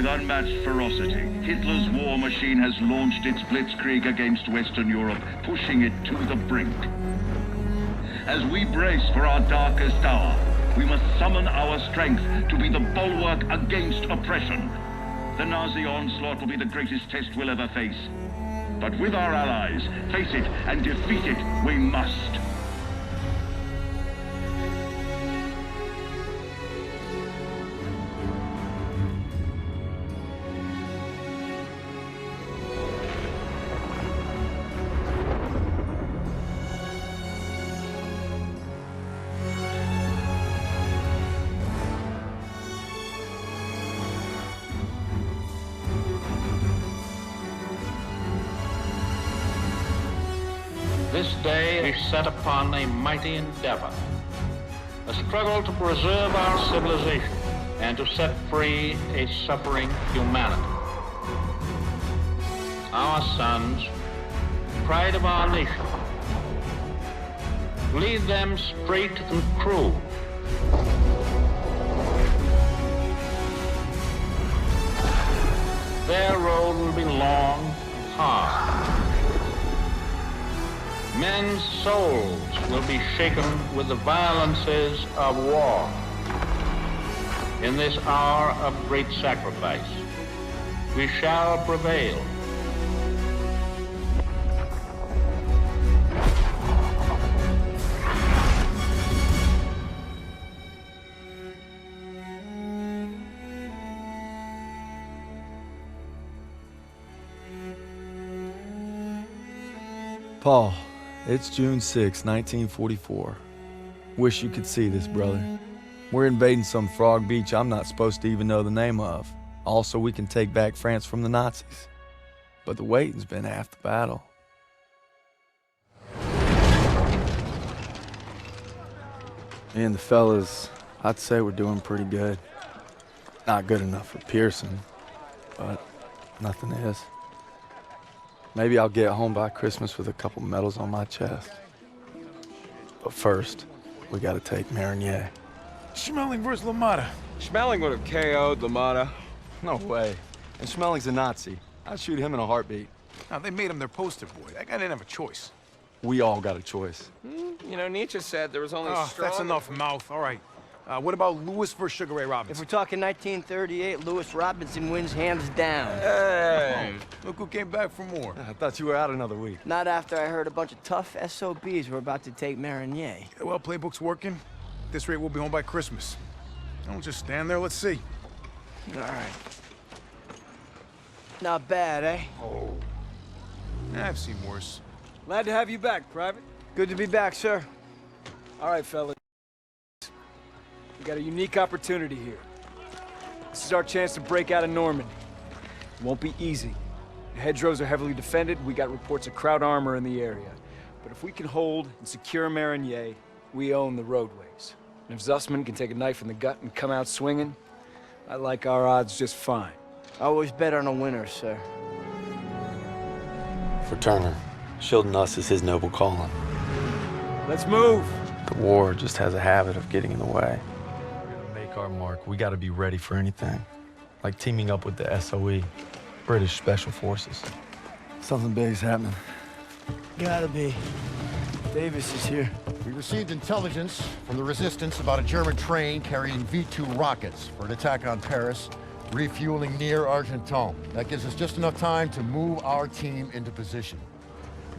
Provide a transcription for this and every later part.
With unmatched ferocity, Hitler's war machine has launched its blitzkrieg against Western Europe, pushing it to the brink. As we brace for our darkest hour, we must summon our strength to be the bulwark against oppression. The Nazi onslaught will be the greatest test we'll ever face. But with our allies, face it and defeat it we must. This day we set upon a mighty endeavor, a struggle to preserve our civilization and to set free a suffering humanity. Our sons, pride of our nation, lead them straight and true. Their road will be long and hard. Men's souls will be shaken with the violences of war. In this hour of great sacrifice, we shall prevail. Paul, it's June 6, 1944. Wish you could see this, brother. We're invading some frog beach I'm not supposed to even know the name of. Also, we can take back France from the Nazis. But the waiting's been half the battle. Me and the fellas, I'd say we're doing pretty good. Not good enough for Pearson, but nothing is. Maybe I'll get home by Christmas with a couple medals on my chest. But first, we gotta take Marigny. Schmeling versus LaMotta. Schmeling would have KO'd LaMotta. No way. And Schmeling's a Nazi. I'd shoot him in a heartbeat. Now, they made him their poster boy. That guy didn't have a choice. We all got a choice. You know, Nietzsche said there was only strong... That's enough mouth. All right. What about Lewis versus Sugar Ray If Robinson? we're talking 1938, Lewis Robinson wins hands down. Hey! Look who came back for more. I thought you were out another week. Not after I heard a bunch of tough SOBs were about to take Marigny. Yeah, well, playbook's working. At this rate, we'll be home by Christmas. Don't just stand there. Let's see. All right. Not bad, eh? Oh. I've seen worse. Glad to have you back, Private. Good to be back, sir. All right, fellas. We got a unique opportunity here. This is our chance to break out of Normandy. It won't be easy. The hedgerows are heavily defended. We got reports of Kraut armor in the area. But if we can hold and secure Marigny, we own the roadways. And if Zussman can take a knife in the gut and come out swinging, I like our odds just fine. Always bet on a winner, sir. For Turner, shielding us is his noble calling. Let's move! The war just has a habit of getting in the way. We're gonna make our mark. We gotta be ready for anything. Like teaming up with the SOE, British Special Forces. Something big's happening. Gotta be. Davis is here. We received intelligence from the resistance about a German train carrying V2 rockets for an attack on Paris, refueling near Argenton. That gives us just enough time to move our team into position.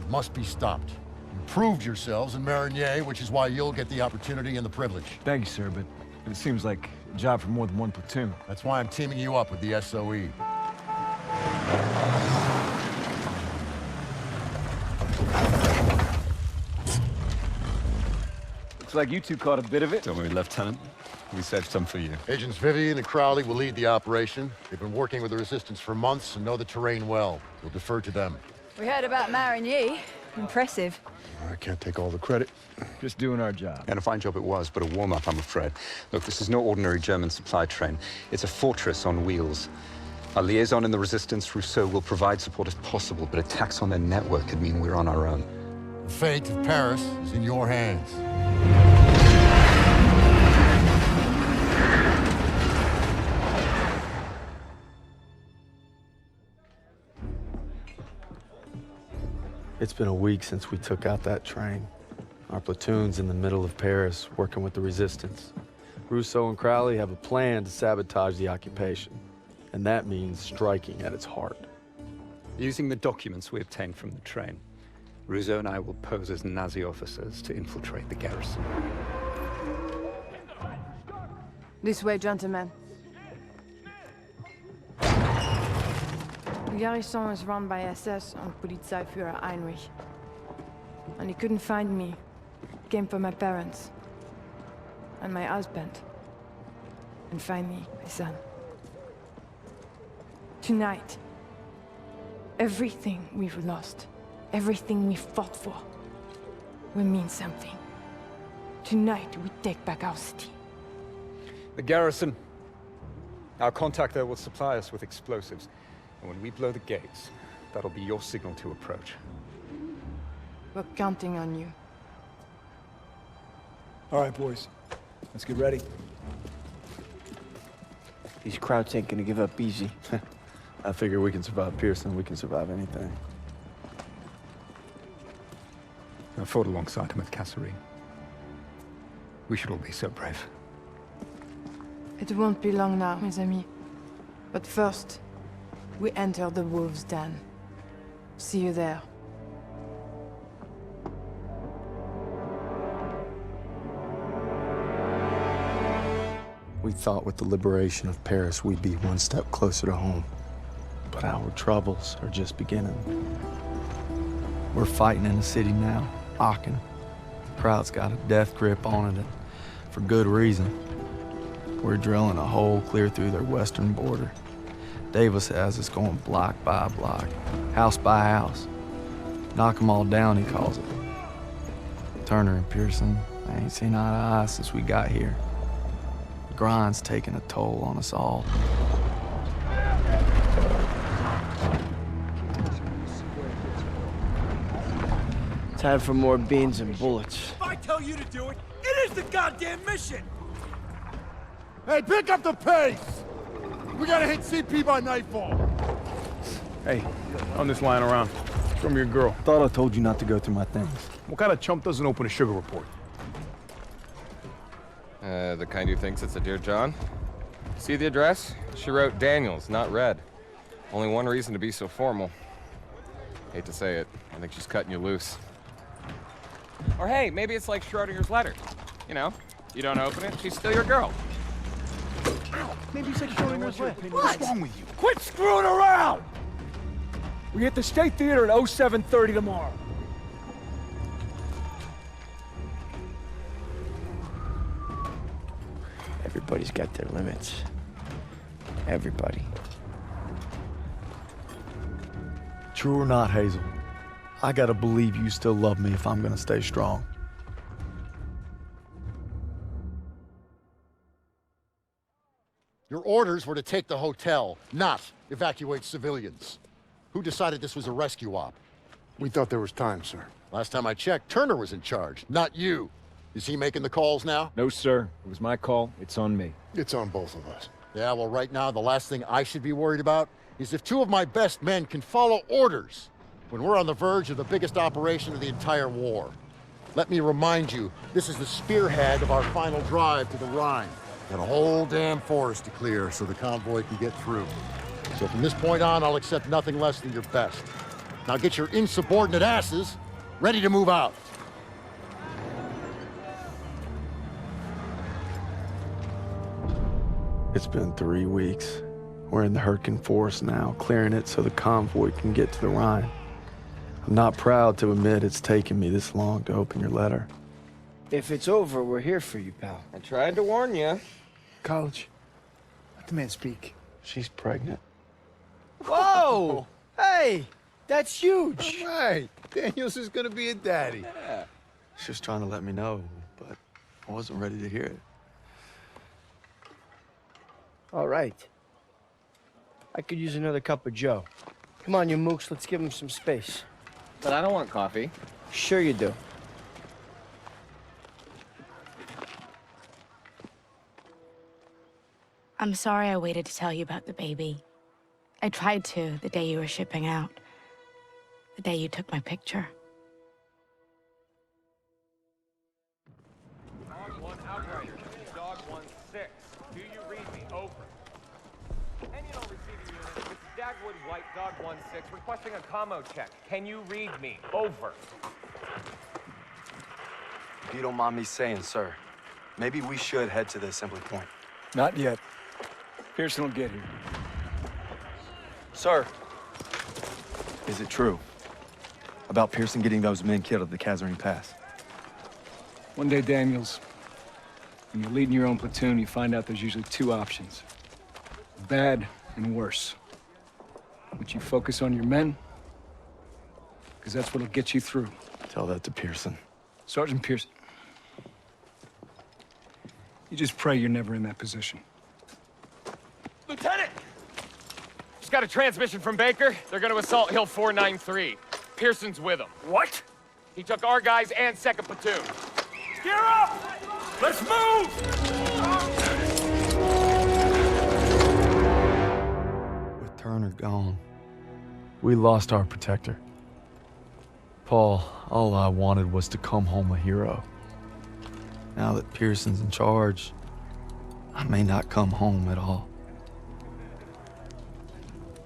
It must be stopped. You proved yourselves in Marigny, which is why you'll get the opportunity and the privilege. Thank you, sir, but it seems like a job for more than one platoon. That's why I'm teaming you up with the SOE. Looks like you two caught a bit of it. Don't worry, Lieutenant. We saved some for you. Agents Vivian and Crowley will lead the operation. They've been working with the resistance for months and know the terrain well. We'll defer to them. We heard about Marigny. Impressive. I can't take all the credit. Just doing our job. And a fine job it was, but a warm-up, I'm afraid. Look, this is no ordinary German supply train. It's a fortress on wheels. Our liaison in the resistance, Rousseau, will provide support if possible, but attacks on their network could mean we're on our own. The fate of Paris is in your hands. It's been a week since we took out that train. Our platoon's in the middle of Paris, working with the resistance. Rousseau and Crowley have a plan to sabotage the occupation, and that means striking at its heart. Using the documents we obtained from the train, Rousseau and I will pose as Nazi officers to infiltrate the garrison. This way, gentlemen. The garrison is run by SS and Polizeiführer Heinrich. And he couldn't find me. Came for my parents. And my husband. And finally, my son. Tonight, everything we've lost, everything we fought for, will mean something. Tonight, we take back our city. The garrison. Our contact there will supply us with explosives. And when we blow the gates, that'll be your signal to approach. We're counting on you. All right, boys. Let's get ready. These Krauts ain't gonna give up easy. I figure we can survive Pearson, we can survive anything. I fought alongside him at Kasserine. We should all be so brave. It won't be long now, mes amis. But first, we enter the wolves' den. See you there. We thought with the liberation of Paris, we'd be one step closer to home. But our troubles are just beginning. We're fighting in the city now, Aachen. Kraut's got a death grip on it, and for good reason. We're drilling a hole clear through their western border. Davis has us going block by block, house by house. Knock 'em all down, he calls it. Turner and Pearson, they ain't seen eye to eye since we got here. The grind's taking a toll on us all. Time for more beans and bullets. If I tell you to do it, it is the goddamn mission! Hey, pick up the pace! We gotta hit CP by nightfall. Hey, I'm just lying around. Show me your girl. Thought I told you not to go through my things. What kind of chump doesn't open a sugar report? The kind who thinks it's a Dear John. See the address? She wrote Daniels, not Red. Only one reason to be so formal. Hate to say it, I think she's cutting you loose. Or hey, maybe it's like Schrodinger's letter. You know, you don't open it, she's still your girl. Maybe it's like Schrodinger's letter. What's wrong with you? Quit screwing around! We hit the State Theater at 07:30 tomorrow. Everybody's got their limits. Everybody. True or not, Hazel, I gotta believe you still love me if I'm gonna stay strong. Your orders were to take the hotel, not evacuate civilians. Who decided this was a rescue op? We thought there was time, sir. Last time I checked, Turner was in charge, not you. Is he making the calls now? No, sir. It was my call. It's on me. It's on both of us. Yeah, well, right now, the last thing I should be worried about is if two of my best men can follow orders when we're on the verge of the biggest operation of the entire war. Let me remind you, this is the spearhead of our final drive to the Rhine. Got a whole damn forest to clear so the convoy can get through. So from this point on, I'll accept nothing less than your best. Now get your insubordinate asses ready to move out. It's been 3 weeks. We're in the Hurtgen Forest now, clearing it so the convoy can get to the Rhine. I'm not proud to admit it's taken me this long to open your letter. If it's over, we're here for you, pal. I tried to warn you. College, let the man speak. She's pregnant. Whoa! Hey! That's huge! All right, Daniels is gonna be a daddy. Yeah. She was trying to let me know, but I wasn't ready to hear it. All right. I could use another cup of joe. Come on, you mooks, let's give him some space. But I don't want coffee. Sure you do. I'm sorry I waited to tell you about the baby. I tried to the day you were shipping out. The day you took my picture. Dog 1 Outrider. Dog 1-6. Do you read me? Over. Ennial receiving unit. This is Dagwood White, Dog 1-6, requesting a commo check. Can you read me? Over. If you don't mind me saying, sir, maybe we should head to the assembly point. Not yet. Pearson will get here. Sir, is it true about Pearson getting those men killed at the Kazarine Pass? One day, Daniels, when you're leading your own platoon, you find out there's usually two options. Bad and worse. Would you focus on your men? Because that's what'll get you through. Tell that to Pearson. Sergeant Pearson. You just pray you're never in that position. Lieutenant! Just got a transmission from Baker. They're gonna assault Hill 493. Pearson's with them. What? He took our guys and 2nd platoon. Gear up! Let's move! With Turner gone, we lost our protector. Paul, all I wanted was to come home a hero. Now that Pearson's in charge, I may not come home at all.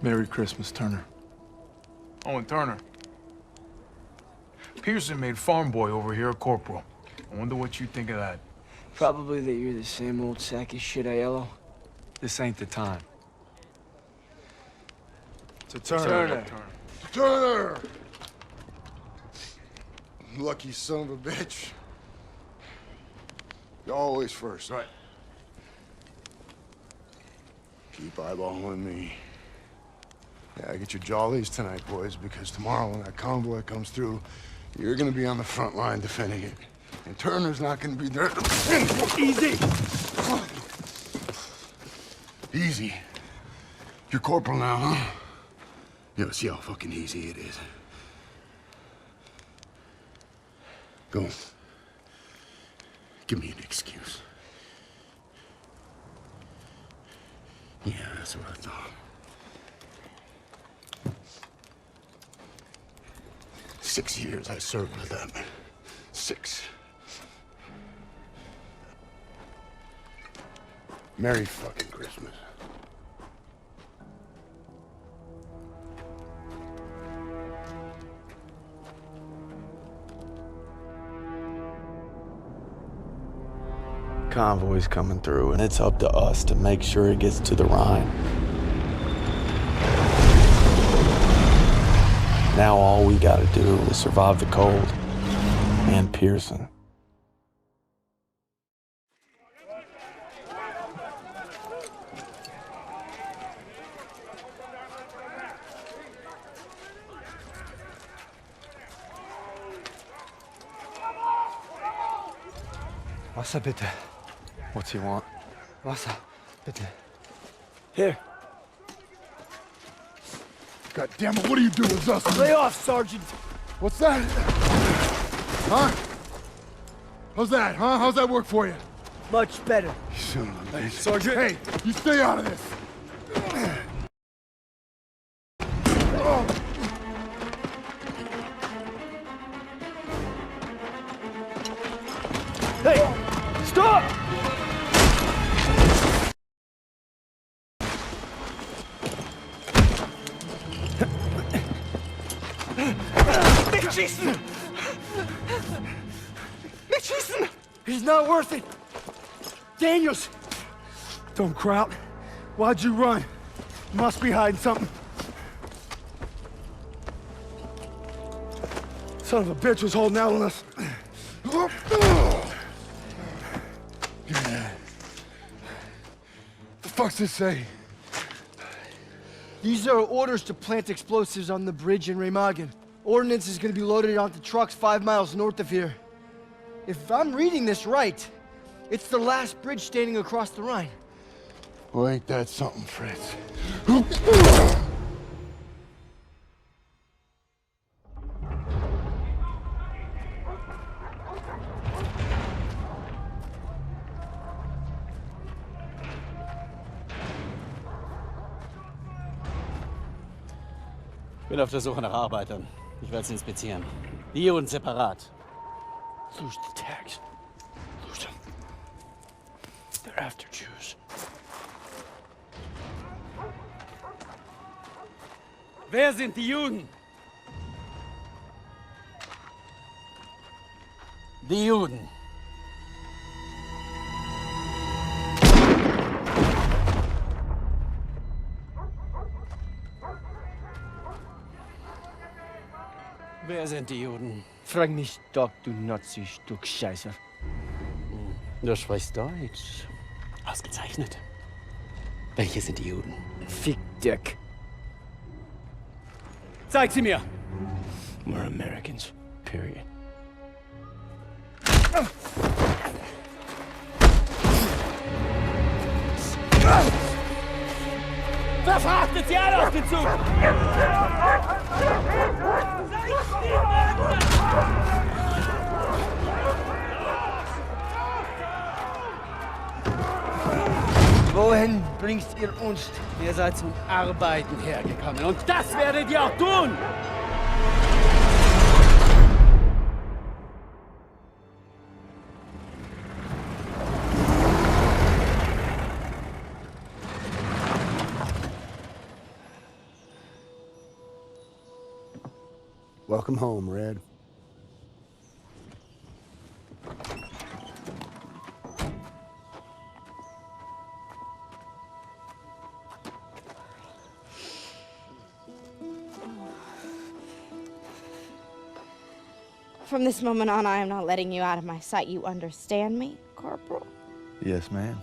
Merry Christmas, Turner. Oh, and Turner. Pearson made farm boy over here a corporal. I wonder what you think of that. Probably that you're the same old sack of shit, Aiello. This ain't the time. To Turner. Turner! Lucky son of a bitch. You're always first, right? Keep eyeballing me. Yeah, get your jollies tonight, boys, because tomorrow when that convoy comes through, you're gonna be on the front line defending it. And Turner's not gonna be there to defend it. Easy! Easy. You're corporal now, huh? Yeah, see how fucking easy it is. Go. Give me an excuse. Yeah, that's what I thought. 6 years I served with them. 6. Merry fucking Christmas. Convoy's coming through, and it's up to us to make sure it gets to the Rhine. Now all we gotta do is survive the cold and Pearson. Wasser, bitte. What's he want? Wasser, bitte. Here. God damn it, what are you doing, Zussman? Lay off, Sergeant. What's that? Huh? How's that, huh? How's that work for you? Much better. You son of a bitch. Sergeant! Hey, you stay out of this! Hey! Stop! Nicht schießen! Nicht schießen! He's not worth it! Daniels! Don't crowd. Why'd you run? Must be hiding something. Son of a bitch was holding out on us. The fuck's this say? These are orders to plant explosives on the bridge in Remagen. Ordnance is gonna be loaded onto trucks 5 miles north of here. If I'm reading this right, it's the last bridge standing across the Rhine. Well, ain't that something, Fritz? Bin auf der Suche nach Arbeitern. Ich werde es inspizieren. Die Juden separat. Lose the tags. Lose them. They're after Jews. Wer sind die Juden? Die Juden. Wer sind die Juden? Frag mich doch, du Nazi-Stück Scheiße. Du sprichst Deutsch. Ausgezeichnet. Welche sind die Juden? Fick Dick. Zeig sie mir! We're Americans. Period. Verfrachtet sie alle auf den Zug! Wohin bringst ihr uns? Ihr seid zum Arbeiten hergekommen und das werdet ihr auch tun! Welcome home, Red. From this moment on, I am not letting you out of my sight. You understand me, Corporal? Yes, ma'am.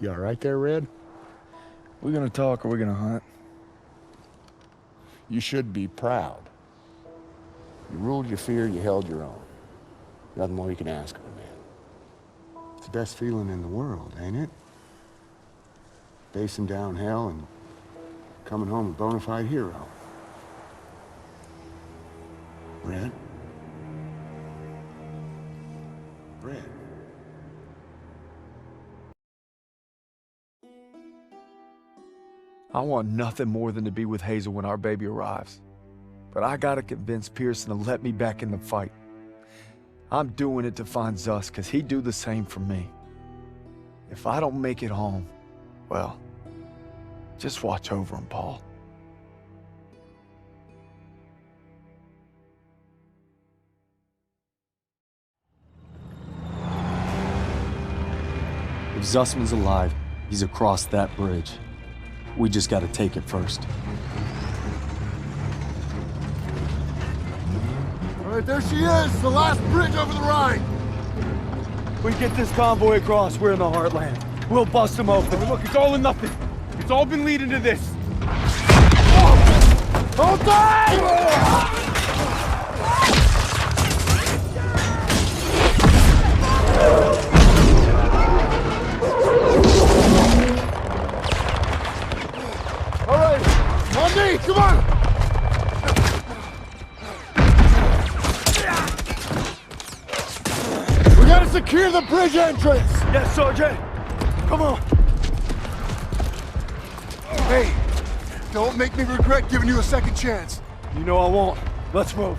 You all right there, Red? We gonna talk or we gonna hunt? You should be proud. You ruled your fear, you held your own. Nothing more you can ask of a man. It's the best feeling in the world, ain't it? Facing down hell and coming home a bona fide hero. Red? Red? I want nothing more than to be with Hazel when our baby arrives. But I gotta convince Pearson to let me back in the fight. I'm doing it to find Zus, because he'd do the same for me. If I don't make it home, well, just watch over him, Paul. If Zussman's alive, he's across that bridge. We just gotta take it first. All right, there she is, the last bridge over the Rhine. We get this convoy across, we're in the heartland. We'll bust them open. Look, it's all or nothing. It's all been leading to this. Hold tight! All right, on me, come on! We gotta secure the bridge entrance! Yes, Sergeant! Come on! Hey, don't make me regret giving you a second chance. You know I won't. Let's move.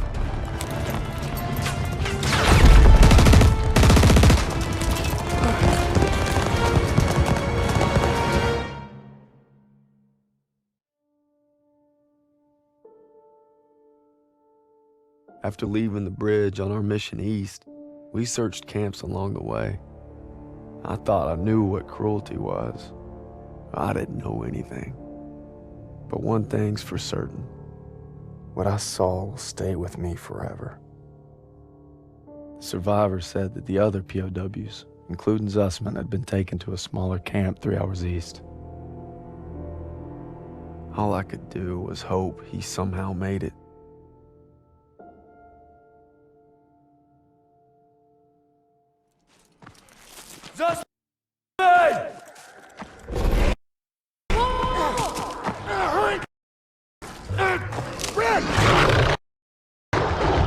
After leaving the bridge on our mission east, we searched camps along the way. I thought I knew what cruelty was. I didn't know anything. But one thing's for certain. What I saw will stay with me forever. The survivors said that the other POWs, including Zussman, had been taken to a smaller camp 3 hours east. All I could do was hope he somehow made it. Zussman!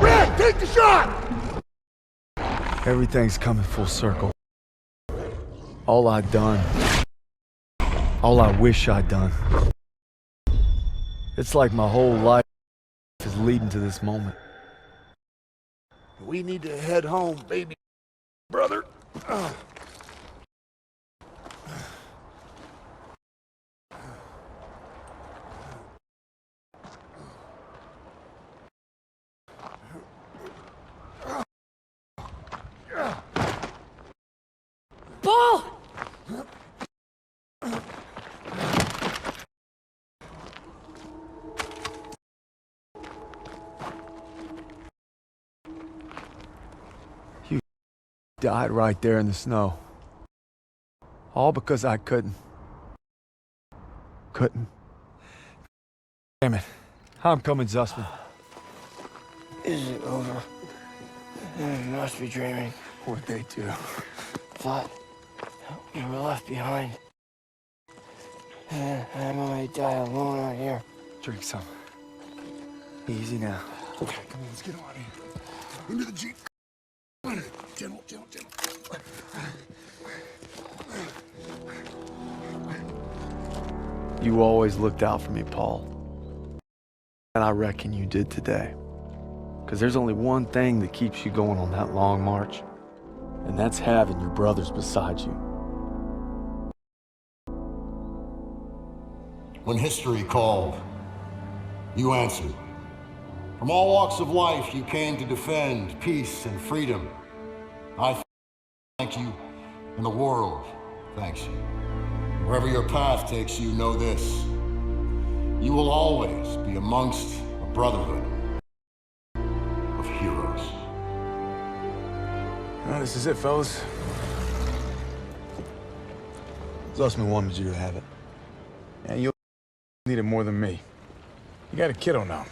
Red, take the shot! Everything's coming full circle. All I'd done. All I wish I'd done. It's like my whole life is leading to this moment. We need to head home, baby brother. Paul! You died right there in the snow. All because I couldn't. Damn it. I'm coming, Zussman. Is it over? You must be dreaming. What'd they do? Thought we were left behind. And I might die alone out here. Drink some. Easy now. Okay, come on, let's get out of here. Into the Jeep. General. You always looked out for me, Paul. And I reckon you did today. Because there's only one thing that keeps you going on that long march. And that's having your brothers beside you. When history called, you answered. From all walks of life, you came to defend peace and freedom. I thank you, and the world thanks you. Wherever your path takes you, know this. You will always be amongst a brotherhood of heroes. Well, this is it, fellas. Zussman wanted you to have it. And you'll need it more than me. You got a kiddo now.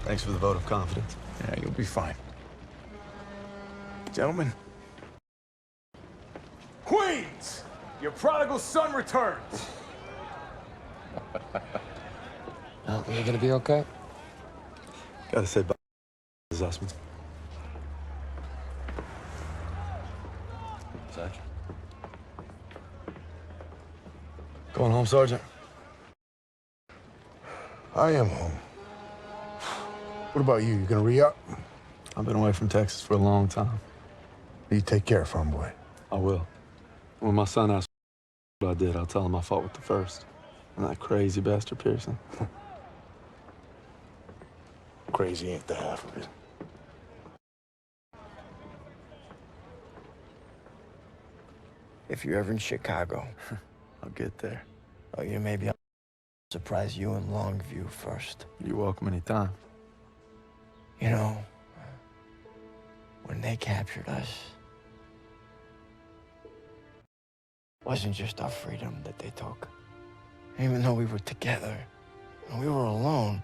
Thanks for the vote of confidence. Yeah, you'll be fine. Gentlemen. Queens! Your prodigal son returns! Oh, you're gonna be okay? Gotta say bye, Zussman. Sergeant. Going home, Sergeant? I am home. What about you? You gonna re-up? I've been away from Texas for a long time. You take care, farm boy. I will. When my son asks what I did, I'll tell him I fought with the first. And that crazy bastard Pearson. Crazy ain't the half of it. If you're ever in Chicago, I'll get there. oh, you maybe I'll surprise you in Longview first. You're welcome anytime. You know, when they captured us, it wasn't just our freedom that they took. Even though we were together, and we were alone,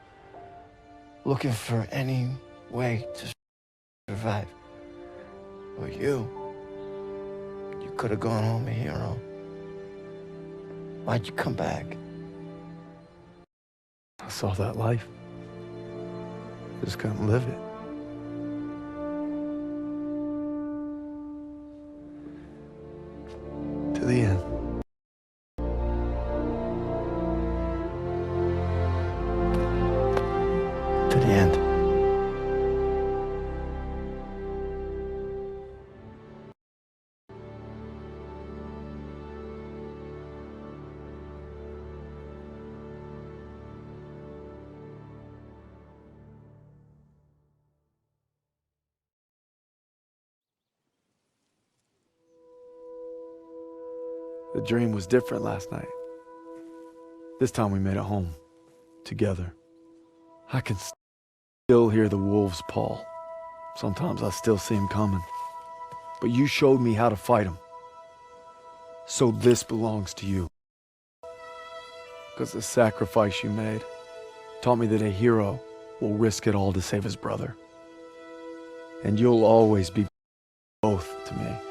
looking for any way to survive. But you could have gone home a hero. Why'd you come back? I saw that life. Just couldn't live it. To the end. To the end. The dream was different last night. This time we made it home. Together. I can still hear the wolves, Paul. Sometimes I still see them coming. But you showed me how to fight them. So this belongs to you. Because the sacrifice you made taught me that a hero will risk it all to save his brother. And you'll always be both to me.